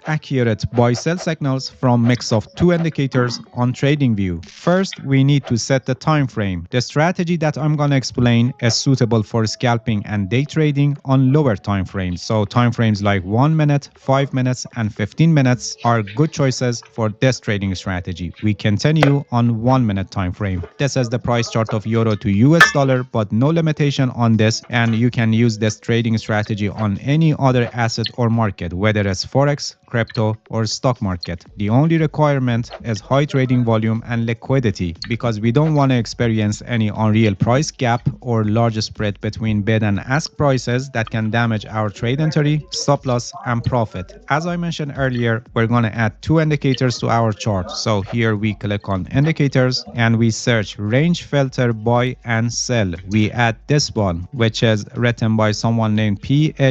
accurate buy-sell signals from mix of two indicators on TradingView. First, we need to set the time frame. The strategy that I'm going to explain is suitable for scalping and day trading on lower time frames. So time frames like 1 minute, 5 minutes, and 15 minutes are good choices for this trading strategy. We continue on 1 minute time frame. This is the price chart of euro to US dollar, but no limitation on this, and you can use this trading strategy on any other asset or market, whether it's forex, crypto, or stock market. The only requirement is high trading volume and liquidity, because we don't want to experience any unreal price gap or large spread between bid and ask prices that can damage our trade entry, stop loss, and profit. As I mentioned earlier, we're going to add two indicators to our chart. So here we click on indicators and we search range filter buy and sell. We add this one, which is written by someone named PHVNTOM.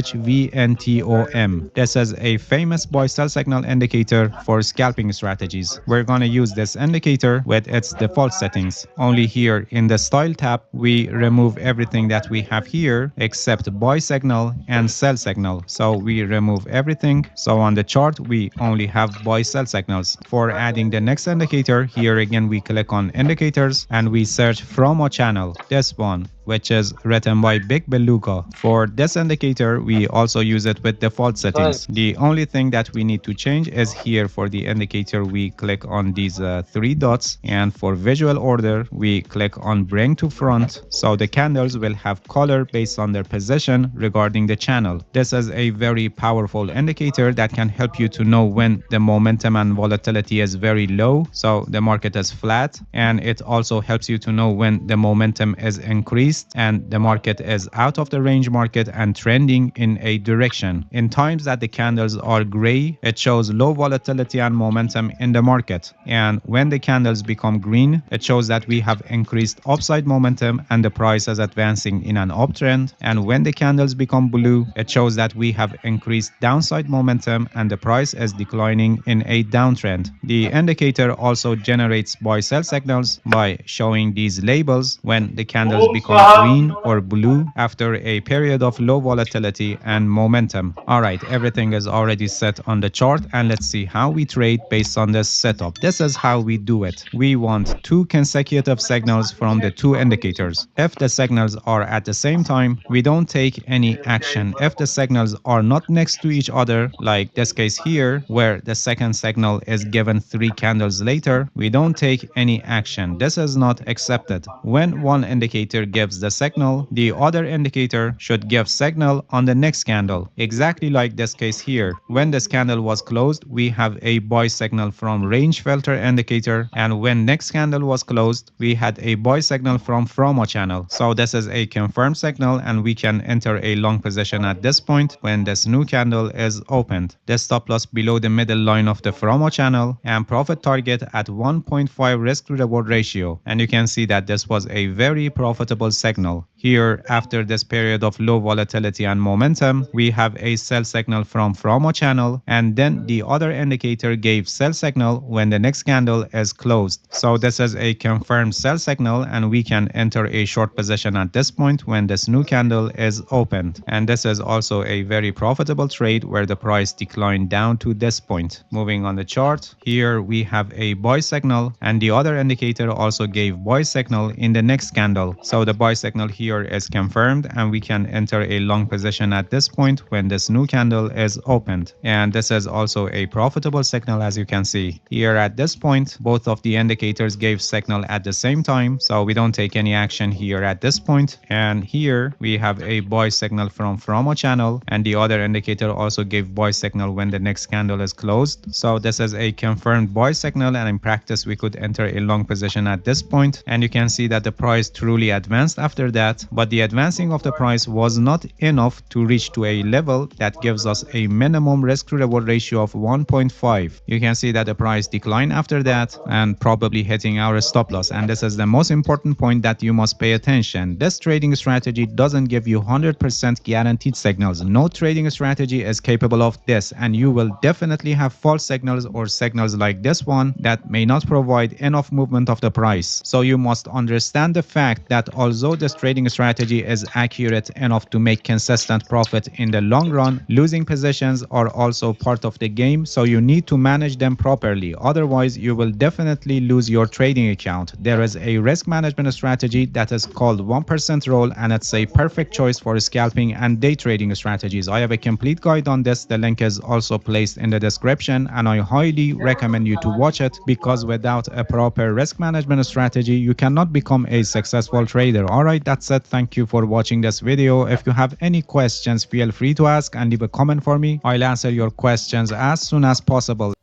This is a famous buy sell signal indicator for scalping strategies. We're going to use this indicator with its default settings. Only here in the style tab, we remove everything that we have here except buy signal and sell signal. So we remove everything. So on the chart, we only have buy sell signals. For adding the next indicator, here again we click on indicators and we search from a channel, this one, which is written by Big Beluga. For this indicator, we also use it with default settings. The only thing that we need to change is here for the indicator, we click on these three dots, and for visual order, we click on bring to front. So the candles will have color based on their position regarding the channel. This is a very powerful indicator that can help you to know when the momentum and volatility is very low, so the market is flat, and it also helps you to know when the momentum is increased and the market is out of the range market and trending in a direction. In times that the candles are gray, it shows low volatility and momentum in the market. And when the candles become green, it shows that we have increased upside momentum and the price is advancing in an uptrend. And when the candles become blue, it shows that we have increased downside momentum and the price is declining in a downtrend. The indicator also generates buy-sell signals by showing these labels when the candles become green or blue after a period of low volatility and momentum. Alright, everything is already set on the chart, and let's see how we trade based on this setup. This is how we do it. We want two consecutive signals from the two indicators. If the signals are at the same time, we don't take any action. If the signals are not next to each other, like this case here, where the second signal is given 3 candles later, we don't take any action. This is not accepted. When one indicator gives the signal, the other indicator should give signal on the next candle. Exactly like this case here. When this candle was closed, we have a buy signal from range filter indicator, and when next candle was closed, we had a buy signal from a channel. So this is a confirmed signal, and we can enter a long position at this point when this new candle is opened. The stop loss below the middle line of the FROMO channel and profit target at 1.5 risk to reward ratio. And you can see that this was a very profitable signal. Here, after this period of low volatility and momentum, we have a sell signal from FROMO channel, and then the other indicator gave sell signal when the next candle is closed. So this is a confirmed sell signal, and we can enter a short position at this point when this new candle is opened. And this is also a very profitable trade where the price declined down to this point. Moving on the chart, here we have a buy signal, and the other indicator also gave buy signal in the next candle. So the buy signal here is confirmed, and we can enter a long position at this point when this new candle is opened. And this is also a profitable signal, as you can see. Here at this point, both of the indicators gave signal at the same time, so we don't take any action here at this point. And here we have a buy signal from FROMO channel, and the other indicator also gave buy signal when the next candle is closed. So this is a confirmed buy signal, and in practice we could enter a long position at this point. And you can see that the price truly advanced after that, but the advancing of the price was not enough to reach to a level that gives us a minimum risk to reward ratio of 1.5. You can see that the price declined after that and probably hitting our stop loss. And this is the most important point that you must pay attention. This trading strategy doesn't give you 100% guaranteed signals. No trading strategy is capable of this, and you will definitely have false signals or signals like this one that may not provide enough movement of the price. So you must understand the fact that although although this trading strategy is accurate enough to make consistent profit in the long run, losing positions are also part of the game, so you need to manage them properly. Otherwise, you will definitely lose your trading account. There is a risk management strategy that is called 1% rule, and it's a perfect choice for scalping and day trading strategies. I have a complete guide on this. The link is also placed in the description, and I highly recommend you to watch it, because without a proper risk management strategy, you cannot become a successful trader. Alright, that's it. Thank you for watching this video. If you have any questions, feel free to ask and leave a comment for me. I'll answer your questions as soon as possible.